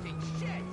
fucking shit!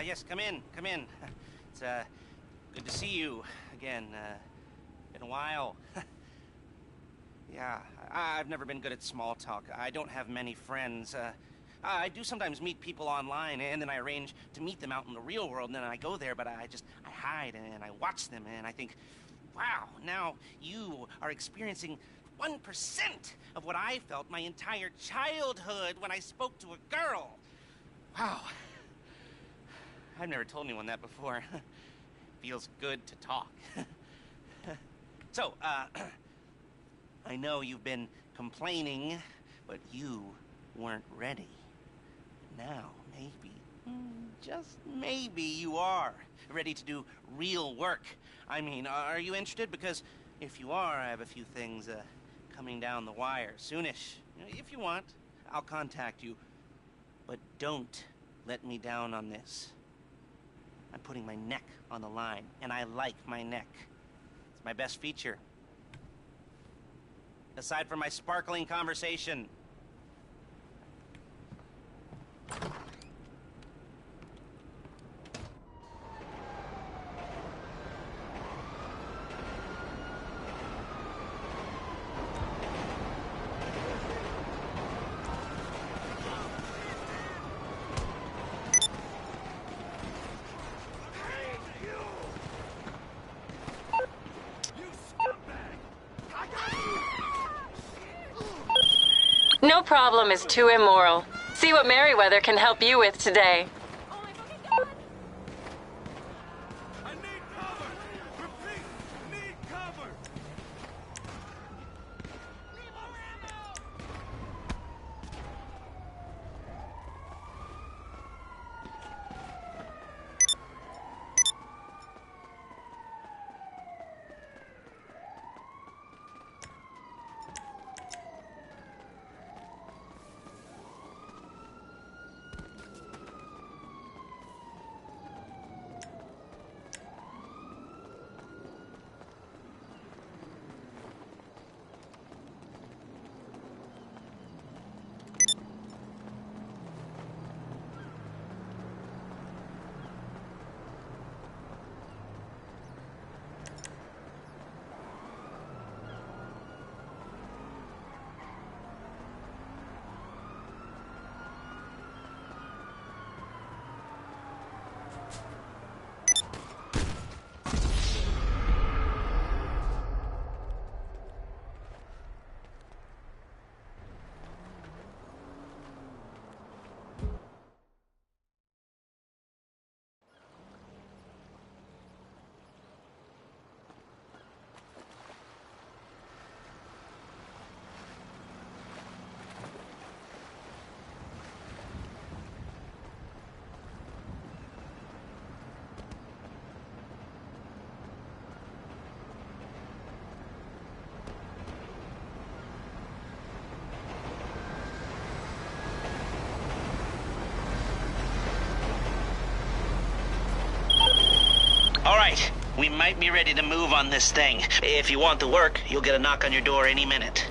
Yes, come in, come in. It's, good to see you again. Been a while. Yeah, I've never been good at small talk. I don't have many friends. I do sometimes meet people online, and then I arrange to meet them out in the real world, and then I go there, but I hide, and I watch them, and I think, wow, now you are experiencing 1% of what I felt my entire childhood when I spoke to a girl. Wow. I've never told anyone that before. Feels good to talk. So, I know you've been complaining, but you weren't ready. Now, maybe, just maybe you are ready to do real work. I mean, are you interested? Because if you are, I have a few things coming down the wire soonish. If you want, I'll contact you. But don't let me down on this. I'm putting my neck on the line, and I like my neck. It's my best feature. Aside from my sparkling conversation. No problem is too immoral. See what Merryweather can help you with today. Oh my fucking god! I need cover! Repeat, need cover! Need more ammo! right. We might be ready to move on this thing. If you want the work, you'll get a knock on your door any minute.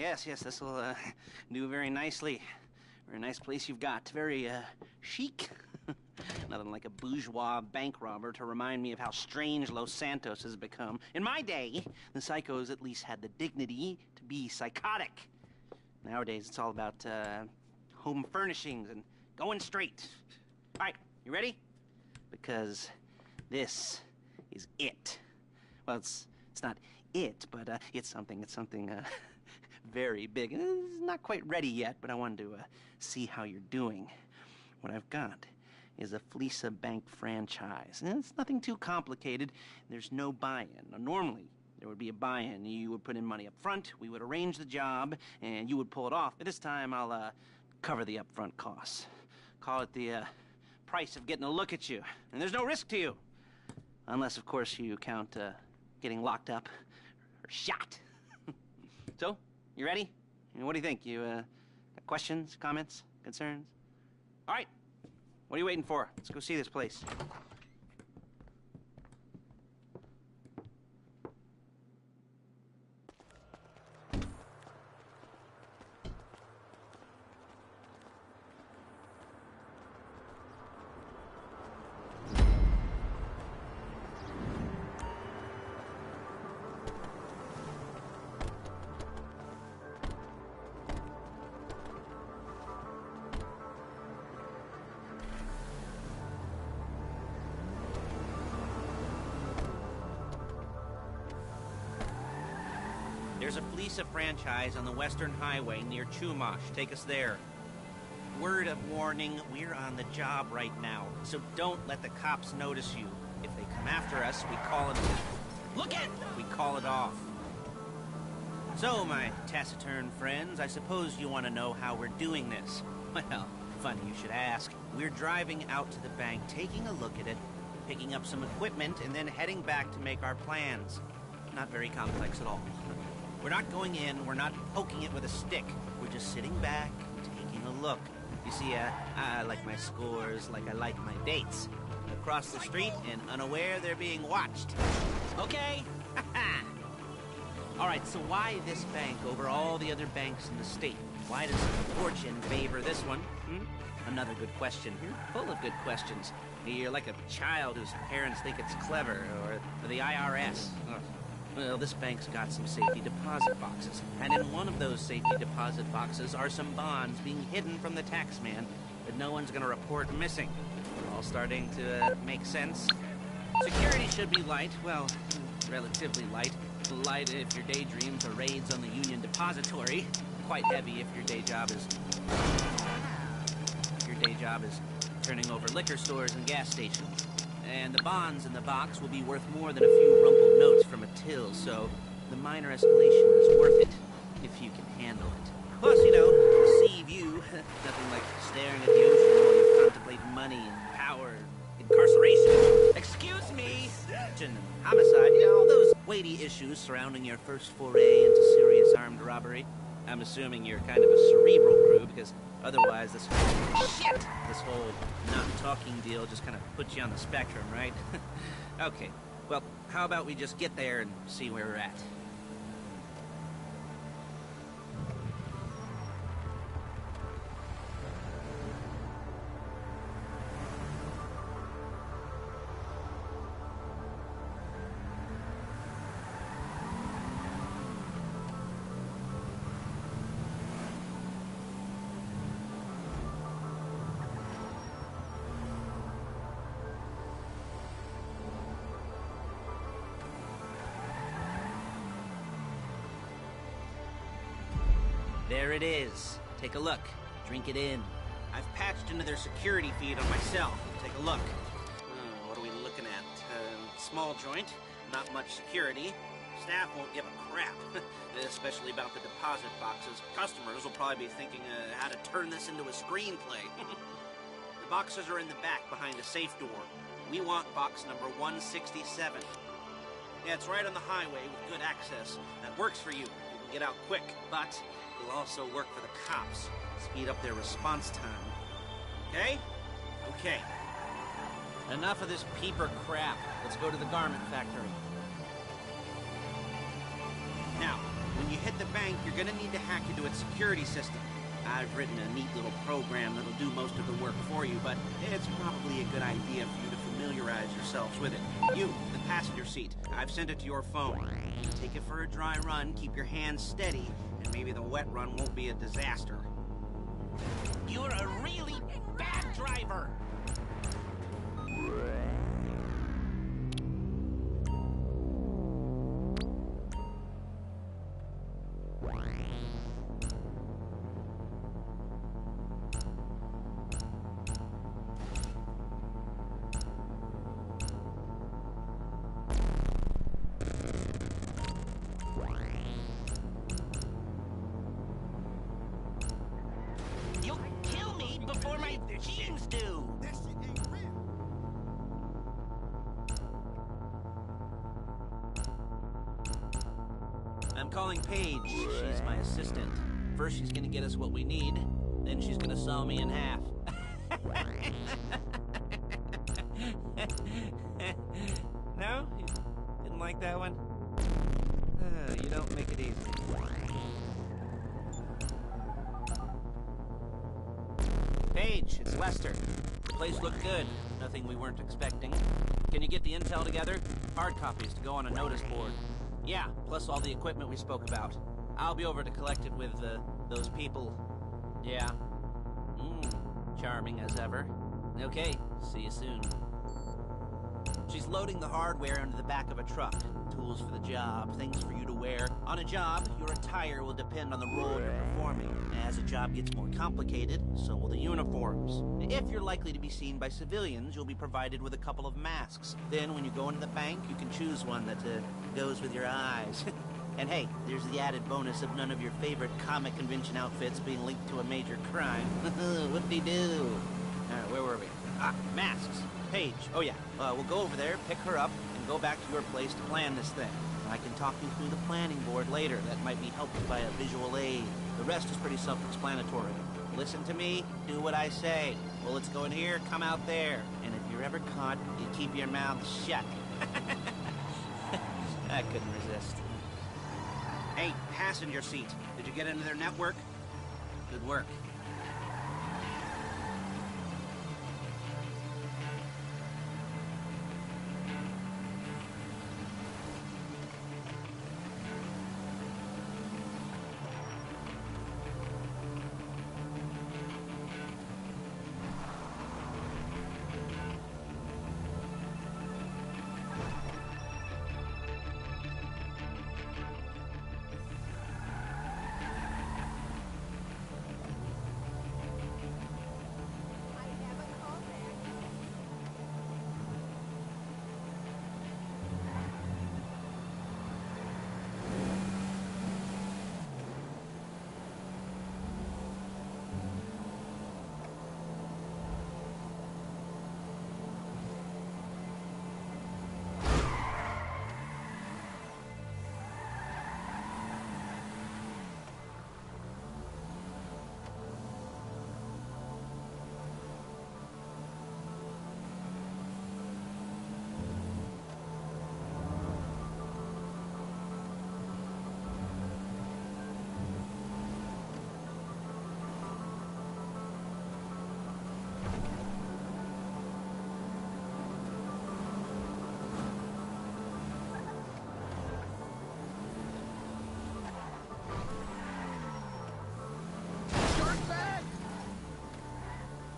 Yes, this will do very nicely. Very nice place you've got. Very chic. Nothing like a bourgeois bank robber to remind me of how strange Los Santos has become. In my day, the psychos at least had the dignity to be psychotic. Nowadays, it's all about home furnishings and going straight. All right, you ready? Because this is it. Well, it's not it, but it's something very big. It's not quite ready yet, but I wanted to see how you're doing. What I've got is a Fleeca Bank franchise. And it's nothing too complicated. There's no buy-in. Now, normally, there would be a buy-in. You would put in money up front, we would arrange the job, and you would pull it off. But this time, I'll cover the upfront costs. Call it the price of getting a look at you. And there's no risk to you. Unless, of course, you count getting locked up or shot. So, you ready? What do you think? You got questions, comments, concerns? All right. What are you waiting for? Let's go see this place. There's a Fleeca franchise on the Western Highway near Chumash. Take us there. Word of warning, we're on the job right now, so don't let the cops notice you. If they come after us, we call it... Look it! We call it off. So, my taciturn friends, I suppose you want to know how we're doing this. Well, funny you should ask. We're driving out to the bank, taking a look at it, picking up some equipment, and then heading back to make our plans. Not very complex at all. We're not going in, we're not poking it with a stick. We're just sitting back and taking a look. You see, I like my scores like I like my dates. Across the street and unaware they're being watched. Okay? All right, so why this bank over all the other banks in the state? Why does fortune favor this one? Another good question. You're full of good questions. You're like a child whose parents think it's clever, or the IRS. Ugh. Well, this bank's got some safety deposit boxes, and in one of those safety deposit boxes are some bonds being hidden from the tax man that no one's gonna report missing. All starting to make sense. Security should be light, well, relatively light. Light if your daydreams are raids on the Union Depository. Quite heavy if your day job is... turning over liquor stores and gas stations. And the bonds in the box will be worth more than a few rumpled notes from a till, so the minor escalation is worth it, if you can handle it. Plus, you know, the sea view, nothing like staring at the ocean while you contemplate money and power, incarceration, excuse me, and homicide, you know, all those weighty issues surrounding your first foray into serious armed robbery. I'm assuming you're kind of a cerebral crew, because otherwise this whole not-talking deal just kind of puts you on the spectrum, right? Okay, well, how about we just get there and see where we're at? There it is. Take a look. Drink it in. I've patched into their security feed on myself. Take a look. What are we looking at? Small joint, not much security. Staff won't give a crap, especially about the deposit boxes. Customers will probably be thinking how to turn this into a screenplay. The boxes are in the back behind a safe door. We want box number 167. Yeah, it's right on the highway with good access. That works for you. You can get out quick, but it'll also work for the cops. Speed up their response time. Okay? Okay. Enough of this peeper crap. Let's go to the garment factory. Now, When you hit the bank, you're gonna need to hack into its security system. I've written a neat little program that'll do most of the work for you, but it's probably a good idea for you to familiarize yourselves with it. You, the passenger seat, I've sent it to your phone. Take it for a dry run, keep your hands steady, and maybe the wet run won't be a disaster. You're a really bad driver. You'll kill me before my jeans do. That shit ain't real. I'm calling Paige. She's my assistant. First, she's gonna get us what we need. Then she's gonna saw me in half. No? You didn't like that one? You don't make it easy. Paige, it's Lester. The place looked good. Nothing we weren't expecting. Can you get the intel together? Hard copies to go on a notice board. Yeah, plus all the equipment we spoke about. I'll be over to collect it with, those people. Yeah. Charming as ever. Okay, see you soon. She's loading the hardware into the back of a truck. Tools for the job, things for you to wear. On a job, your attire will depend on the role you're performing. As a job gets more complicated, so will the uniforms. If you're likely to be seen by civilians, you'll be provided with a couple of masks. Then when you go into the bank, you can choose one that goes with your eyes. And hey, there's the added bonus of none of your favorite comic convention outfits being linked to a major crime. Whoop-de-doo. Alright, where were we? Masks. Paige. Oh yeah, we'll go over there, pick her up, and go back to your place to plan this thing. I can talk you through the planning board later. That might be helped by a visual aid. The rest is pretty self-explanatory. Listen to me, do what I say. Bullets go in here, come out there. And if you're ever caught, you keep your mouth shut. I couldn't resist. Hey, passenger seat. Did you get into their network? Good work.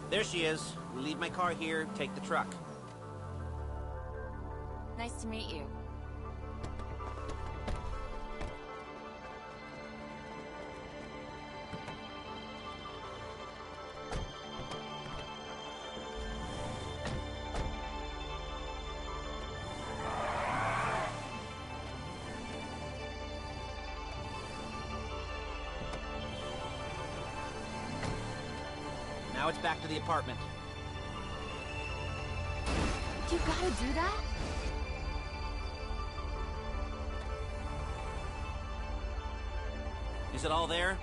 There she is. We leave my car here, take the truck. Nice to meet you. Now it's back to the apartment. You gotta do that? Is it all there?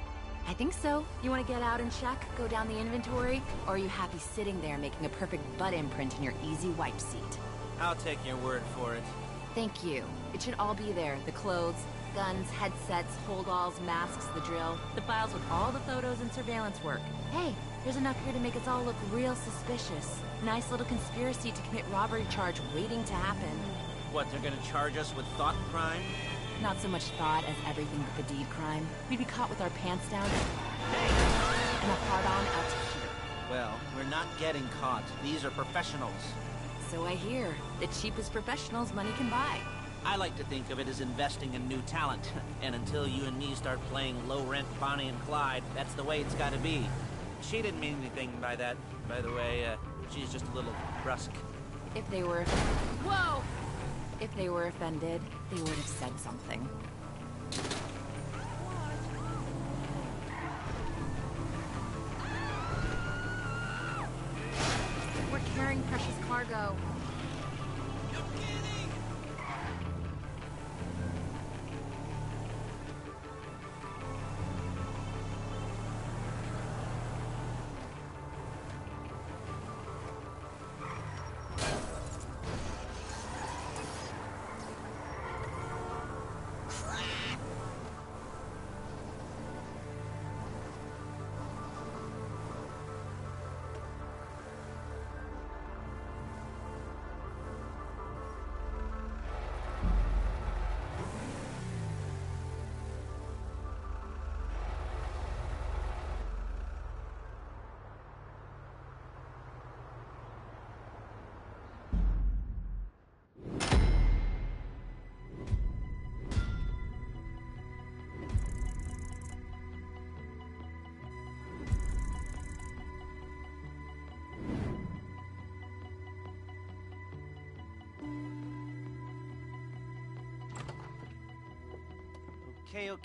I think so. You want to get out and check? Go down the inventory? Or are you happy sitting there making a perfect butt imprint in your easy wipe seat? I'll take your word for it. Thank you. It should all be there. The clothes, Guns, headsets, holdalls, masks, the drill. The files with all the photos and surveillance work. Hey, there's enough here to make us all look real suspicious. Nice little conspiracy to commit robbery charge waiting to happen. What, they're gonna charge us with thought crime? Not so much thought as everything but the deed crime. We'd be caught with our pants down and a hard-on out to here. Well, we're not getting caught. These are professionals. So I hear. The cheapest professionals money can buy. I like to think of it as investing in new talent. And until you and me start playing low-rent Bonnie and Clyde, that's the way it's gotta be. She didn't mean anything by that, by the way. She's just a little brusque. If they were... Whoa! If they were offended, they would have said something. We're carrying precious cargo.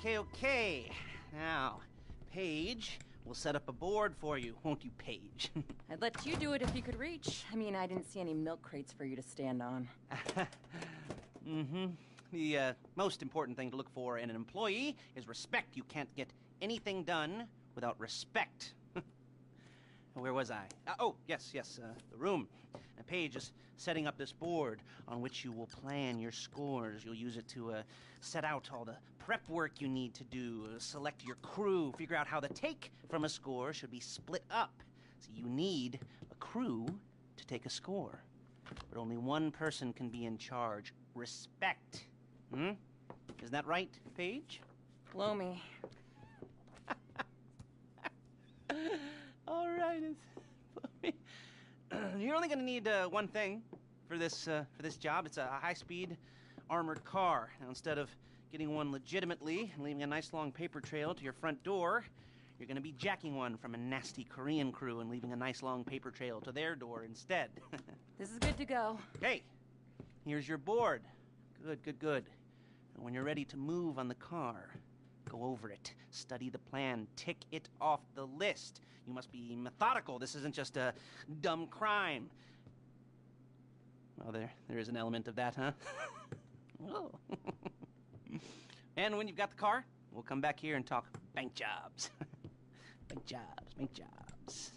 Okay. Now, Paige, we'll set up a board for you, won't you, Paige? I'd let you do it if you could reach. I mean, I didn't see any milk crates for you to stand on. The most important thing to look for in an employee is respect. You can't get anything done without respect. Where was I? Yes, the room. Now, Paige is setting up this board on which you will plan your scores. You'll use it to set out all the prep work you need to do, select your crew, figure out how the take from a score should be split up. So you need a crew to take a score. But only one person can be in charge. Respect. Isn't that right, Paige? Blow me. All right. You're only going to need one thing for this job. It's a high-speed armored car. Now, instead of getting one legitimately and leaving a nice long paper trail to your front door, you're going to be jacking one from a nasty Korean crew and leaving a nice long paper trail to their door instead. This is good to go. Okay, here's your board. Good. And when you're ready to move on the car, go over it, study the plan, tick it off the list. You must be methodical. This isn't just a dumb crime. Well, there is an element of that, huh? Oh. And when you've got the car, we'll come back here and talk bank jobs. Bank jobs.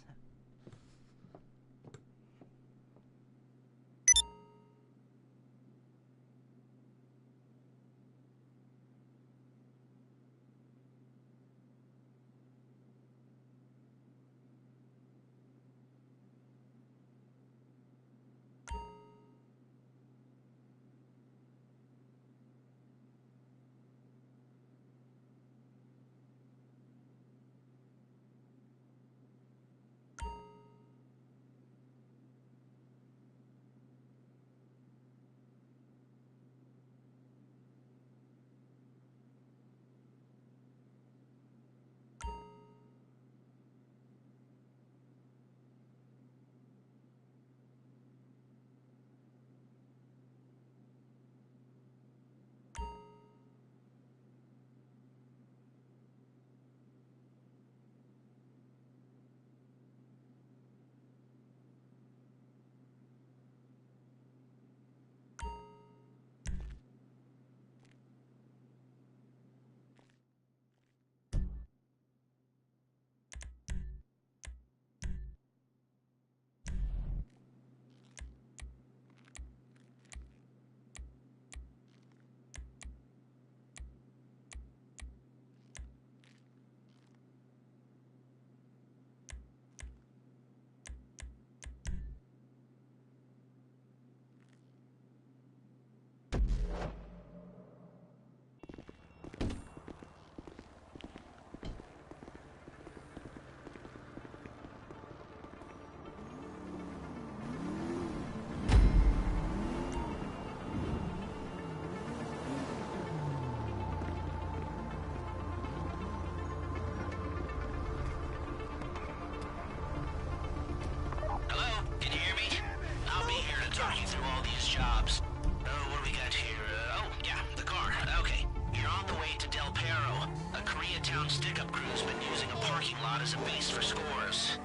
a base for scores.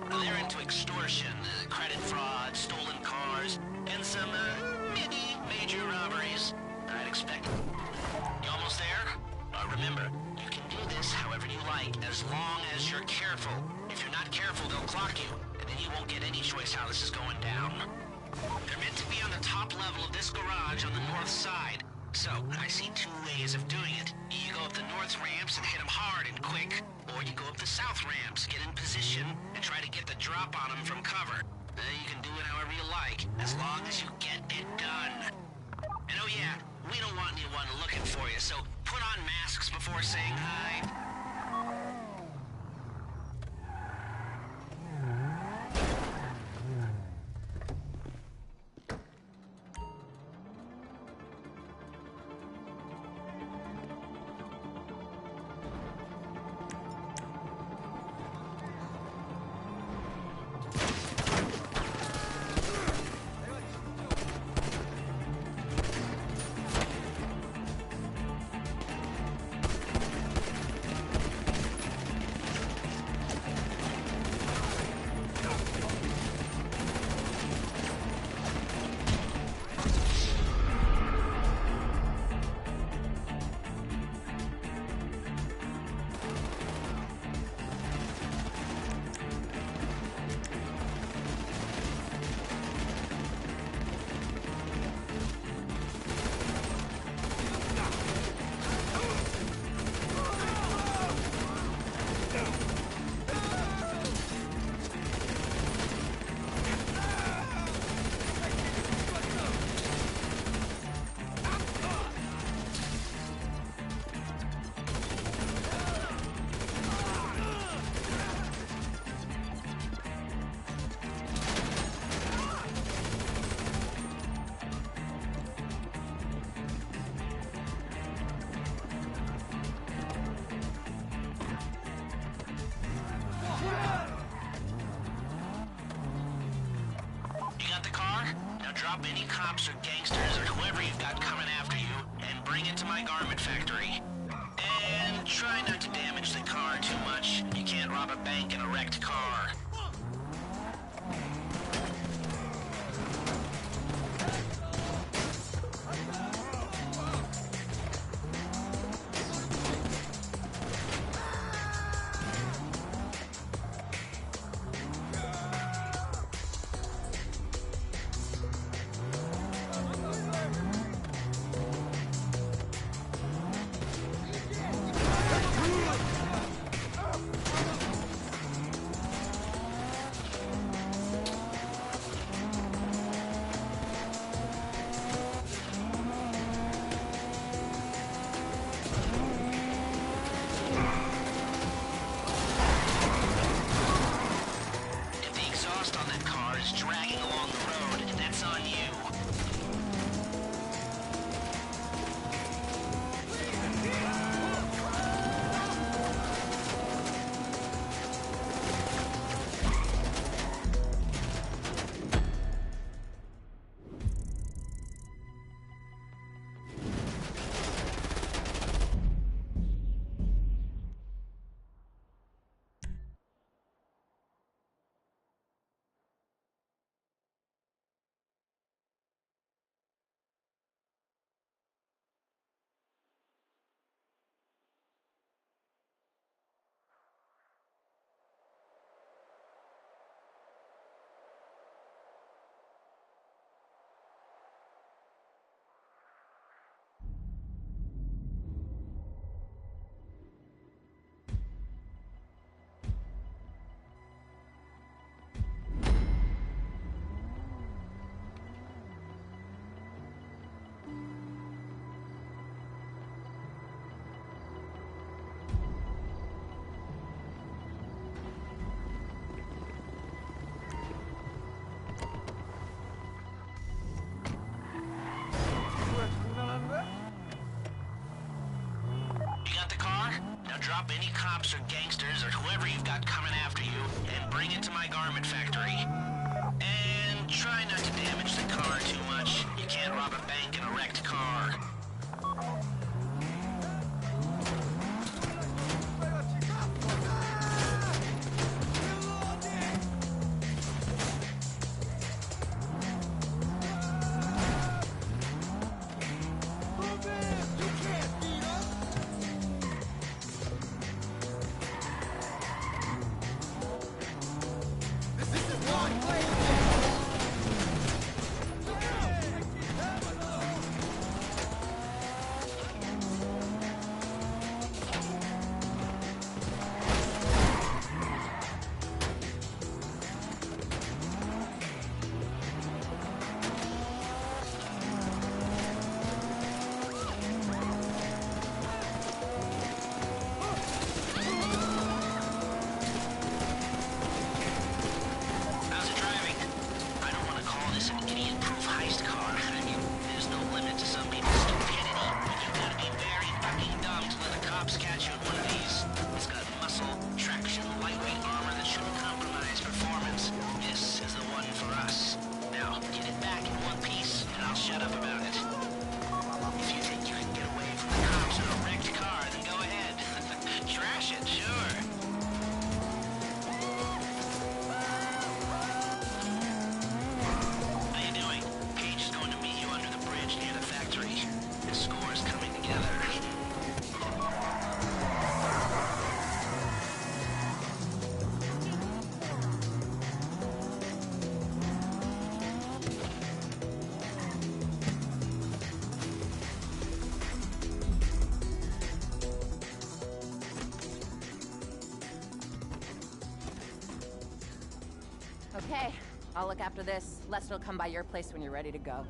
They're into extortion, credit fraud, stolen cars, and some, mini major robberies. I'd expect. You almost there? Remember, you can do this however you like, as long as you're careful. If you're not careful, they'll clock you, and then you won't get any choice how this is going down. They're meant to be on the top level of this garage on the north side. So, I see two ways of doing it. You go up the north ramps and hit them hard and quick, or you go up the south ramps, get in position, and try to get the drop on them from cover. You can do it however you like, as long as you get it done. And oh yeah, we don't want anyone looking for you, so put on masks before saying hi. Drop any cops or gangsters or whoever you've got coming after you and bring it to my garment factory. And try not to damage the car too much. You can't rob a bank in a wrecked car. Drop any cops or gangsters or whoever you've got coming after you and bring it to my garment factory. And try not to damage the car too much. You can't rob a bank in a wrecked car. Okay, I'll look after this. Lester will come by your place when you're ready to go.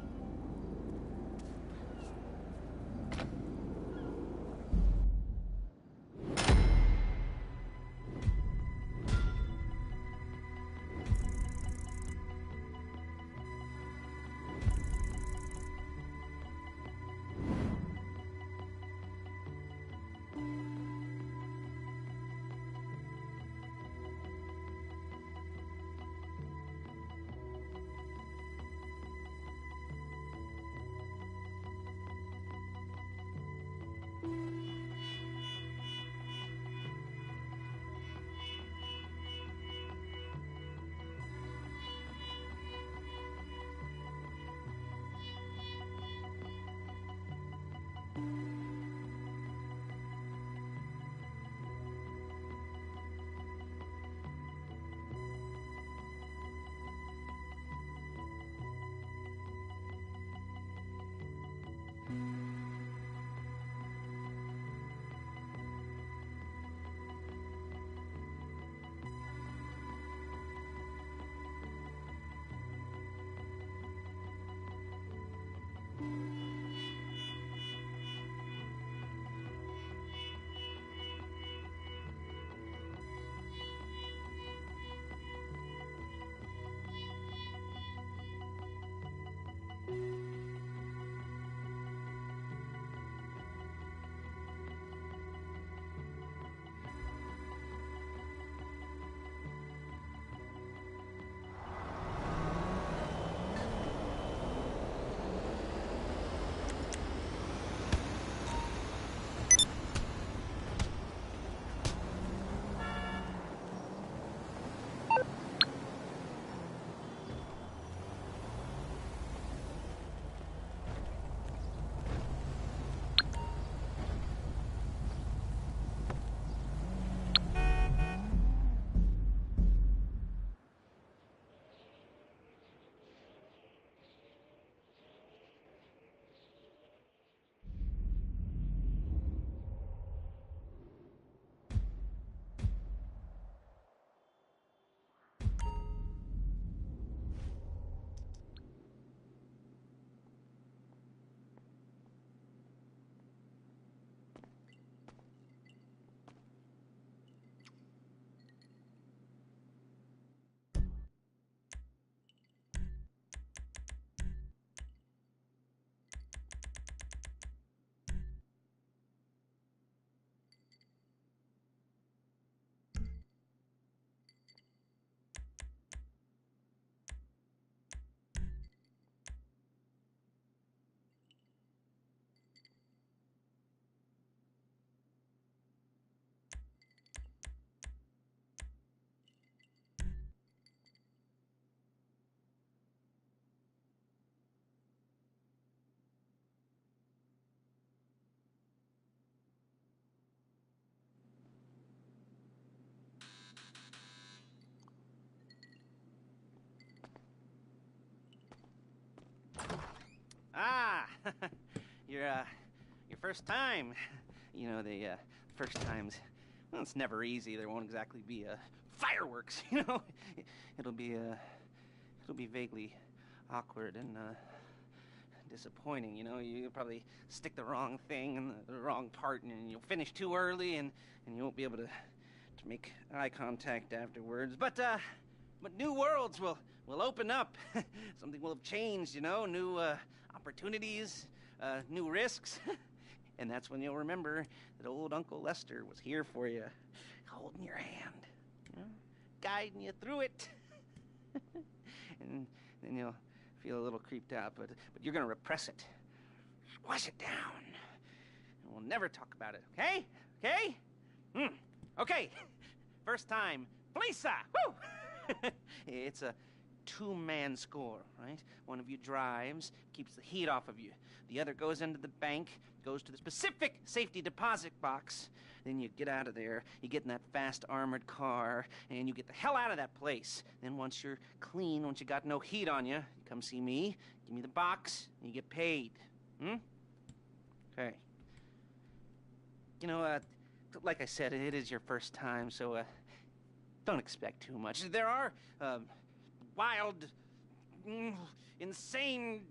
Ah, your first time. You know, the first times, well, it's never easy. There won't exactly be fireworks, you know. It'll be vaguely awkward and disappointing, you know. You'll probably stick the wrong thing in the wrong part, and you'll finish too early, and you won't be able to make eye contact afterwards. But new worlds will open up. Something will have changed, you know. New opportunities, new risks. And that's when you'll remember that old Uncle Lester was here for you, holding your hand, you know, guiding you through it. And then you'll feel a little creeped out, but you're gonna repress it. Squash it down. And we'll never talk about it, okay? Okay? Okay. First time. Felisa! Woo! It's a two-man score, right? One of you drives, keeps the heat off of you. The other goes into the bank, goes to the specific safety deposit box. Then you get out of there, you get in that fast armored car, and you get the hell out of that place. Then once you're clean, once you got no heat on you, you come see me, give me the box, and you get paid. Okay. You know, like I said, it is your first time, so don't expect too much. There are wild, insane,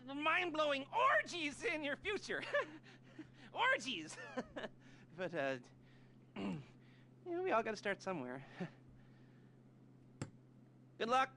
mind-blowing orgies in your future. Orgies! But, we all gotta start somewhere. Good luck!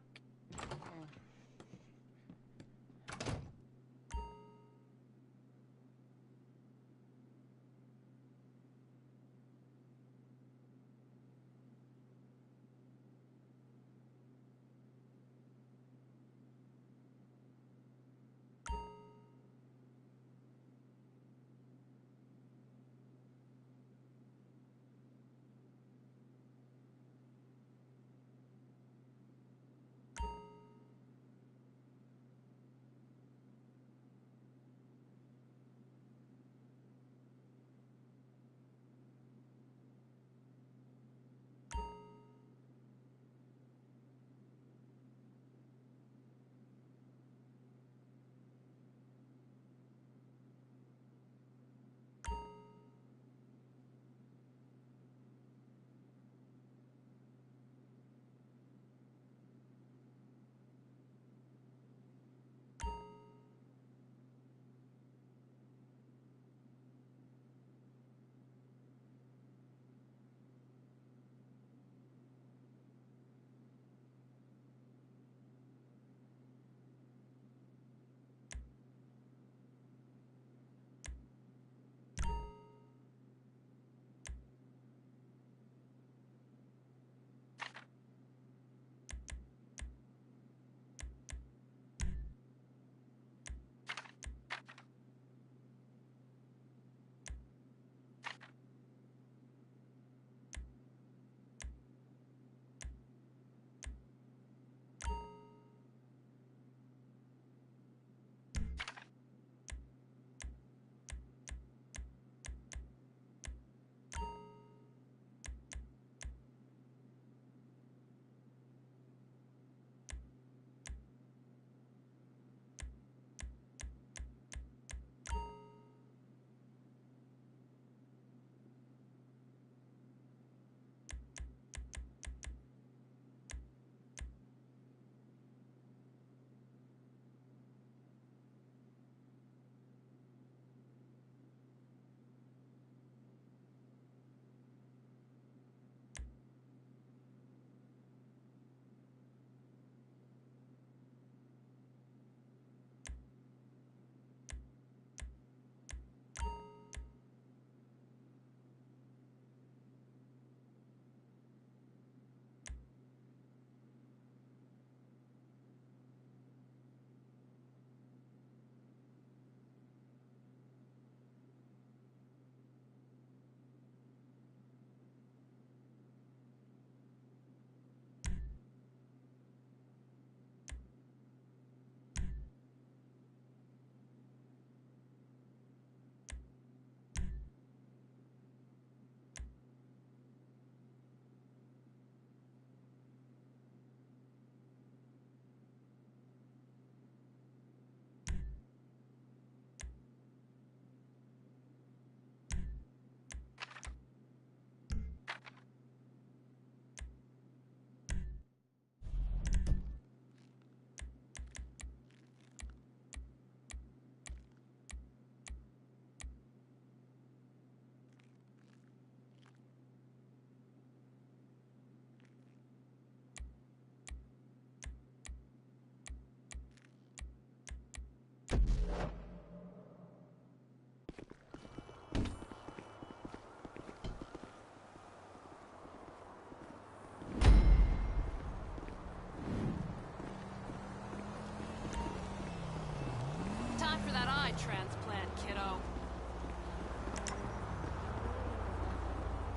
Time for that eye transplant, kiddo.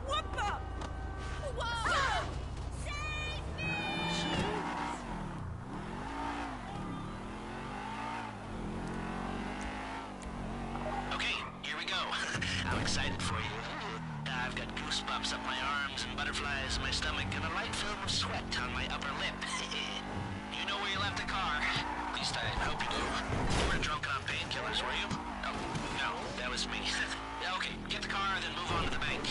What the? Whoa! Save me! Okay, here we go. I'm excited for you. I've got goosebumps up my arms and butterflies in my stomach and a light film of sweat on my upper lip. You know where you left the car? At least I hope you do. You were drunk on painkillers, were you? Oh, no, that was me. Yeah, okay, get the car, then move on to the bank.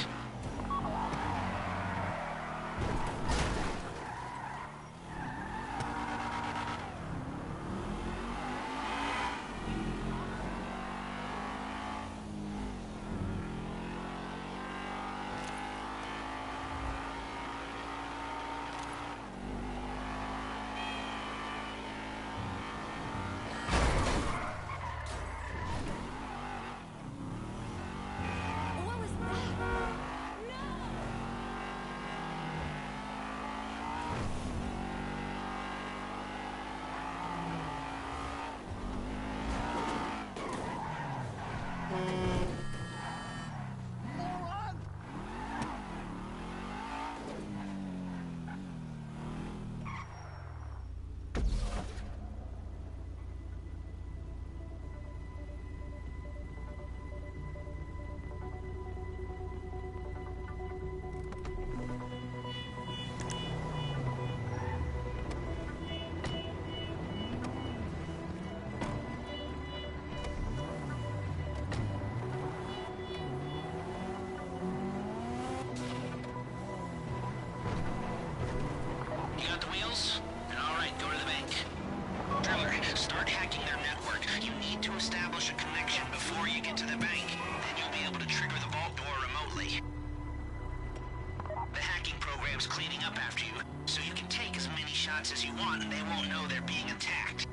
chance as you want, and they won't know they're being attacked.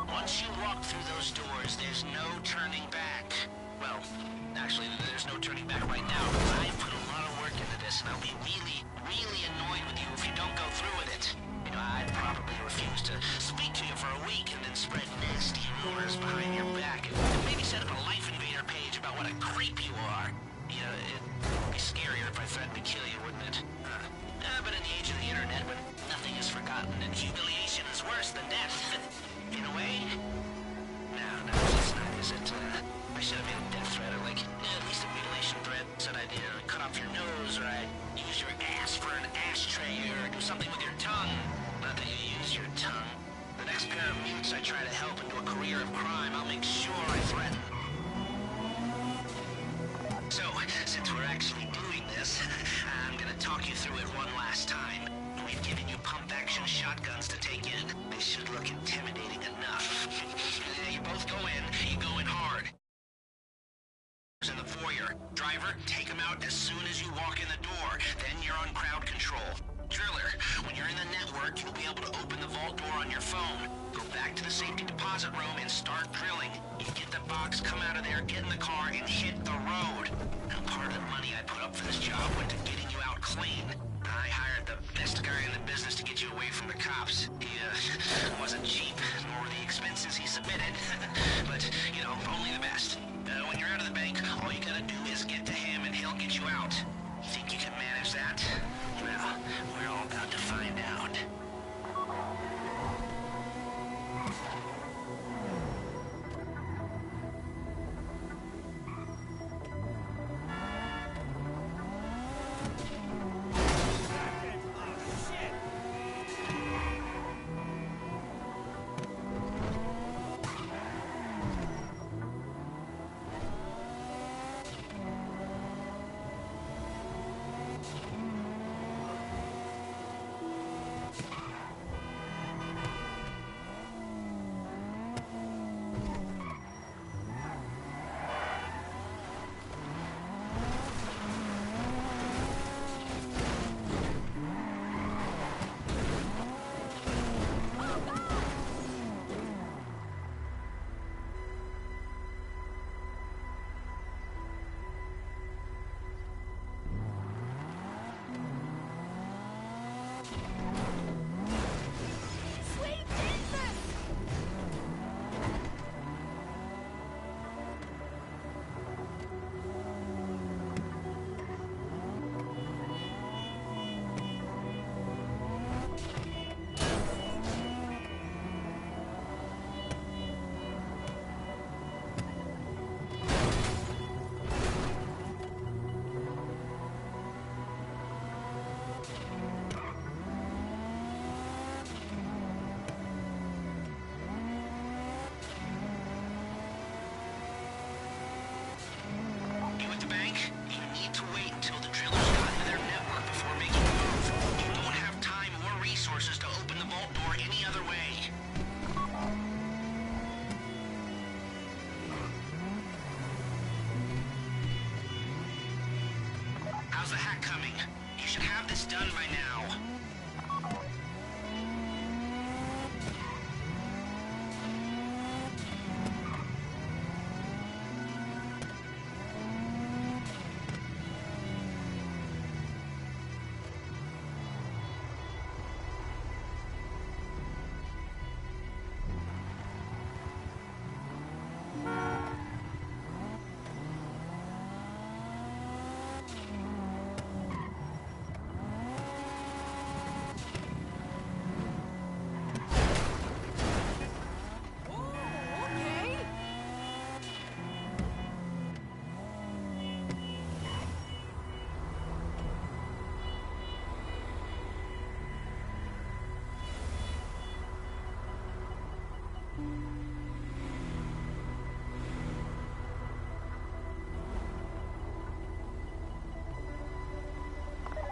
Once you walk through those doors, there's no turning back. Well, actually, there's no turning back right now, because I've put a lot of work into this, and I'll be really, really annoyed with you if you don't go through with it. You know, I'd probably refuse to speak to you for a week and then spread nasty rumors behind your back, and maybe set up a Life Invader page about what a creep you are. You know, it'd be scarier if I threatened to kill you, wouldn't it? But in the age of the internet, when nothing is forgotten and humiliation is worse than death, in a way? No, it's not, is it? I should have made a death threat, or like, at least a mutilation threat. Said I'd, cut off your nose, or I'd use your ass for an ashtray, or do something with your tongue. Not that you use your tongue. The next pair of mutes I try to help into a career of crime, I'll make sure I threaten. So, since we're actually doing this, I'm gonna talk you through it one last time. We've given you pump-action shotguns to take in. They should look intimidating enough. You both go in, you go in hard. In the foyer. Driver, take him out as soon as you walk in the door. Then you're on crowd control. Driller, when you're in the network, you'll be able to open the vault door on your phone. Go back to the safety deposit room and start drilling. You get the box, come out of there, get in the car, and hit the road. Now, part of the money I put up for this job went to getting you out clean. I hired the best guy in the business to get you away from the cops. He, wasn't cheap, nor the expenses he submitted. But, only the best. When you're out of the bank, all you gotta do is get to him and he'll get you out. You think you can manage that? Well, we're all about to find out. How's the hack coming? You should have this done by now.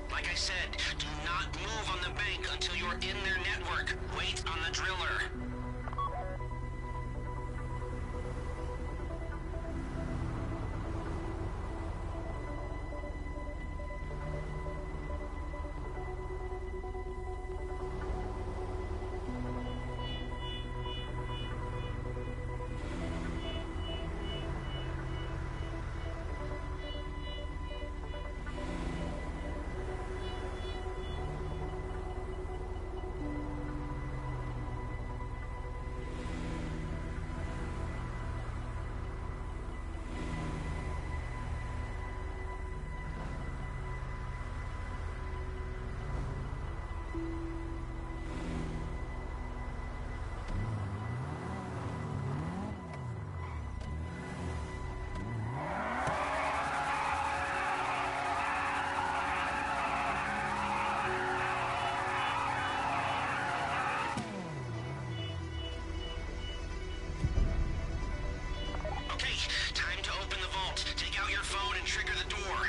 Like I said, do not move on the bank until you're in their network. Wait on the driller. Okay, time to open the vault. Take out your phone and trigger the door.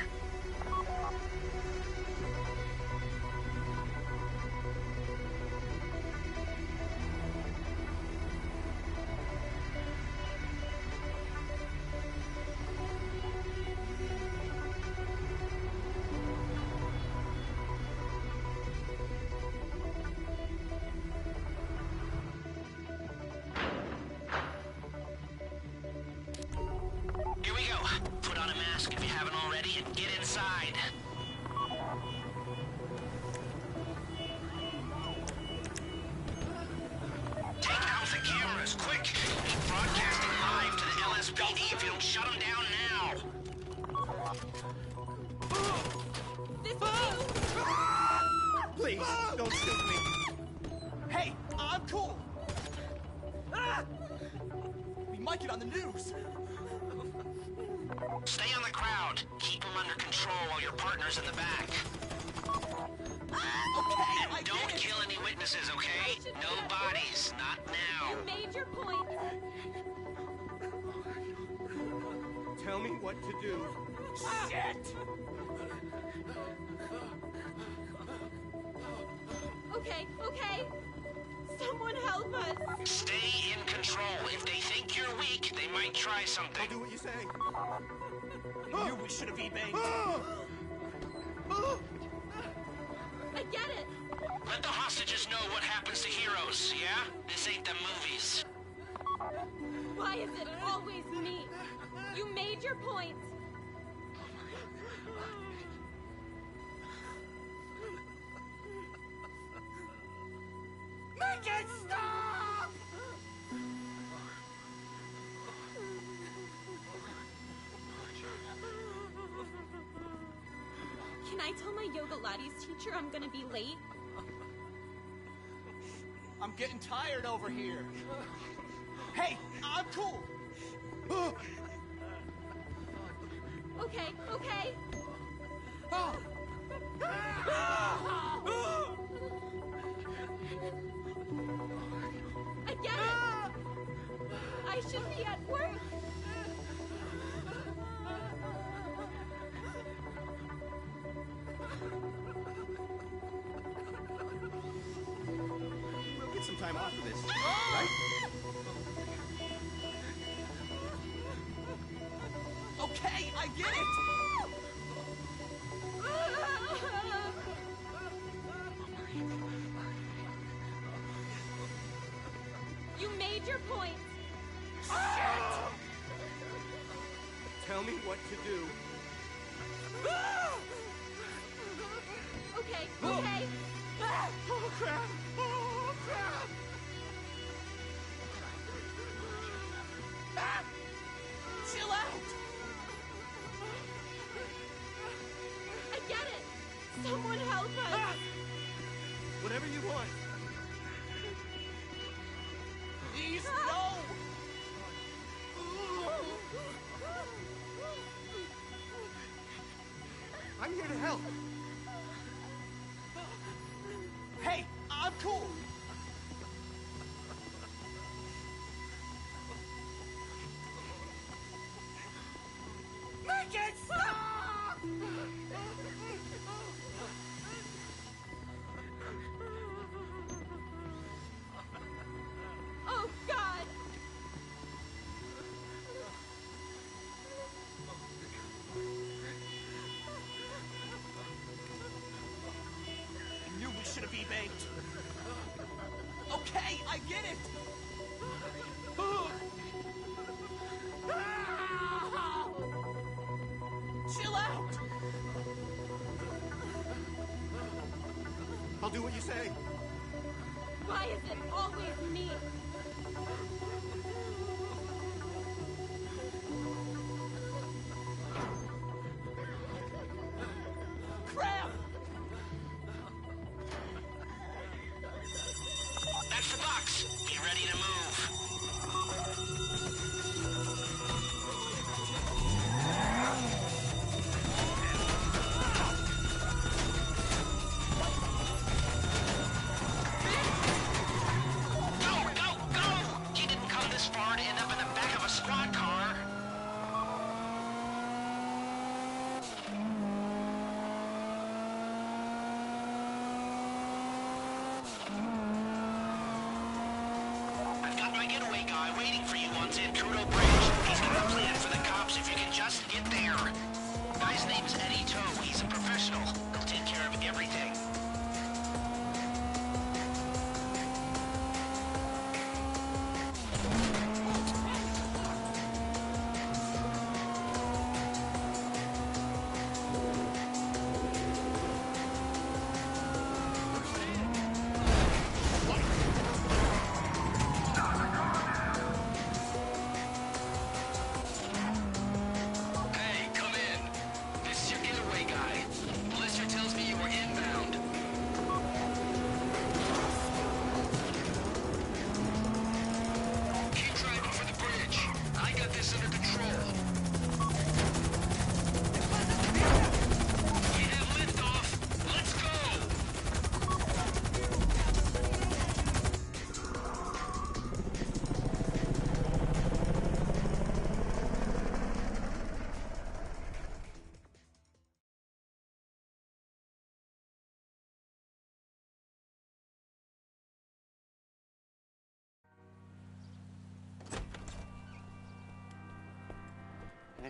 Here we go. Put on a mask if you haven't already and get inside. Take out the cameras, quick! He's broadcasting live to the LSPD if you don't shut him down now. Please, don't shoot me. Hey, I'm cool. We might get on the news. Stay on the crowd. Keep them under control while your partner's in the back. Okay, And I don't get it. kill any witnesses, okay? No bodies, not now. Made your point. Tell me what to do. Shit! Okay. Someone help us. Stay in control. If they think you're weak, they might try I'll something. do what you say. I knew we should have eBayed. I get it. Let the hostages know what happens to heroes, yeah? This ain't the movies. Why is it always me? You made your point. Make it stop! Can I tell my yoga Lattes teacher I'm gonna be late? I'm getting tired over here. Hey, I'm cool. Okay. I get it. I should be at work. We'll get some time off of this, right? Okay, I get it. You made your point. Tell me what to do. Okay. Oh crap! Oh crap! Chill out! I get it. Someone help us. Whatever you want. Please, no! I'm here to help. Hey, I'm cool. Make it stop! Oh God. I knew we should have eBayed. Okay, I get it. Chill out. I'll do what you say. Why is it always me? Crap! That's the box. Be ready to move. Go, go, name's Eddie Toe. He's a professional. He'll take care of everything.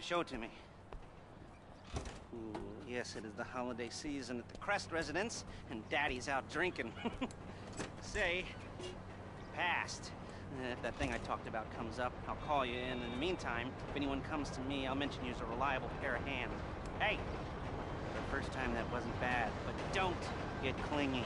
Show it to me. Ooh, yes, it is the holiday season at the Crest residence, and Daddy's out drinking. Say, passed. If that thing I talked about comes up, I'll call you in. In the meantime, if anyone comes to me, I'll mention you as a reliable pair of hands. Hey, the first time that wasn't bad, but don't get clingy.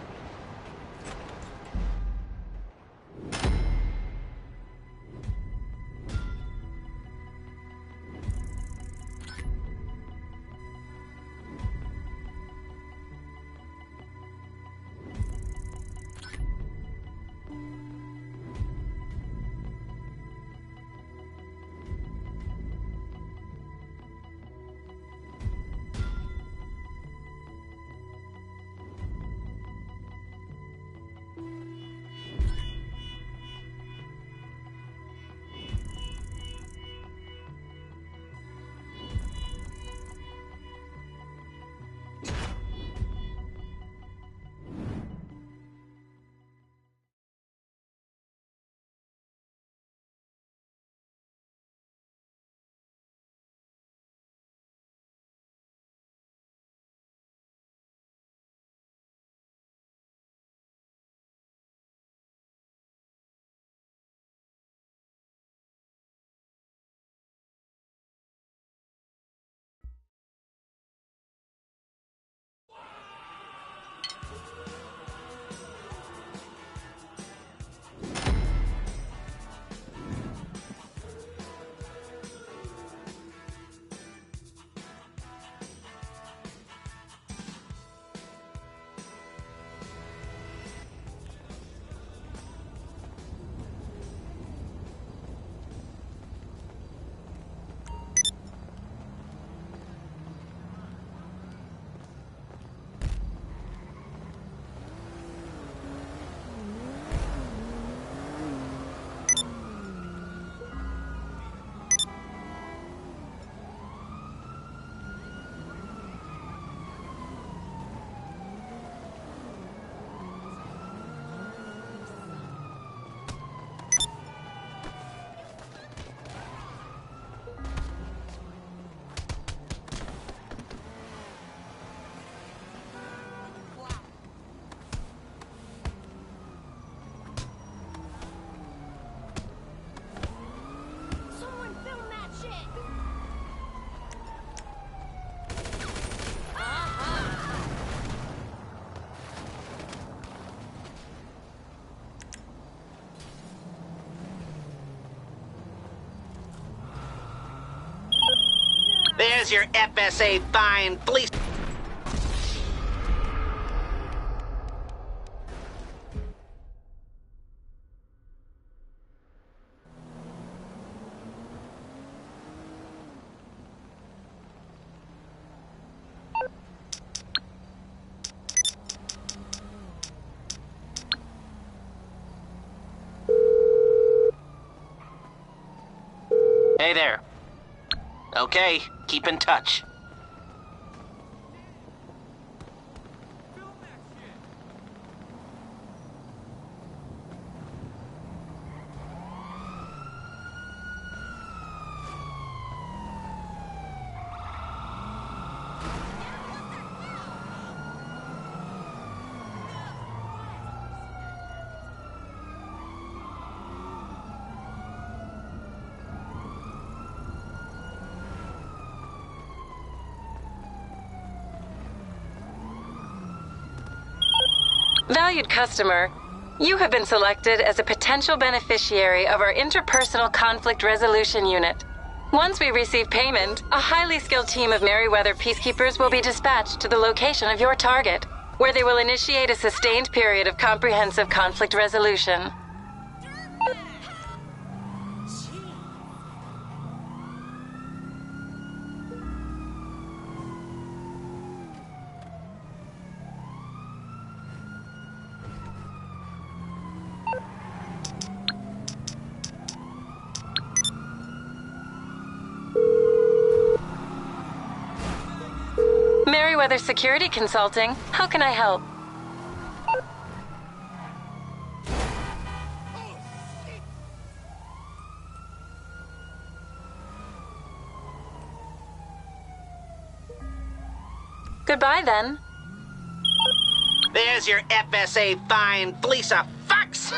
There's your FSA fine, please. Hey there. Okay, keep in touch. Valued customer, you have been selected as a potential beneficiary of our Interpersonal Conflict Resolution Unit. Once we receive payment, a highly skilled team of Merryweather peacekeepers will be dispatched to the location of your target, where they will initiate a sustained period of comprehensive conflict resolution. Merryweather Security Consulting. How can I help? Goodbye, then. There's your FSA fine, fleece of fucks!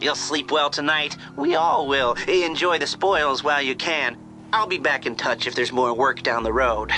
You'll sleep well tonight. We all will. Enjoy the spoils while you can. I'll be back in touch if there's more work down the road.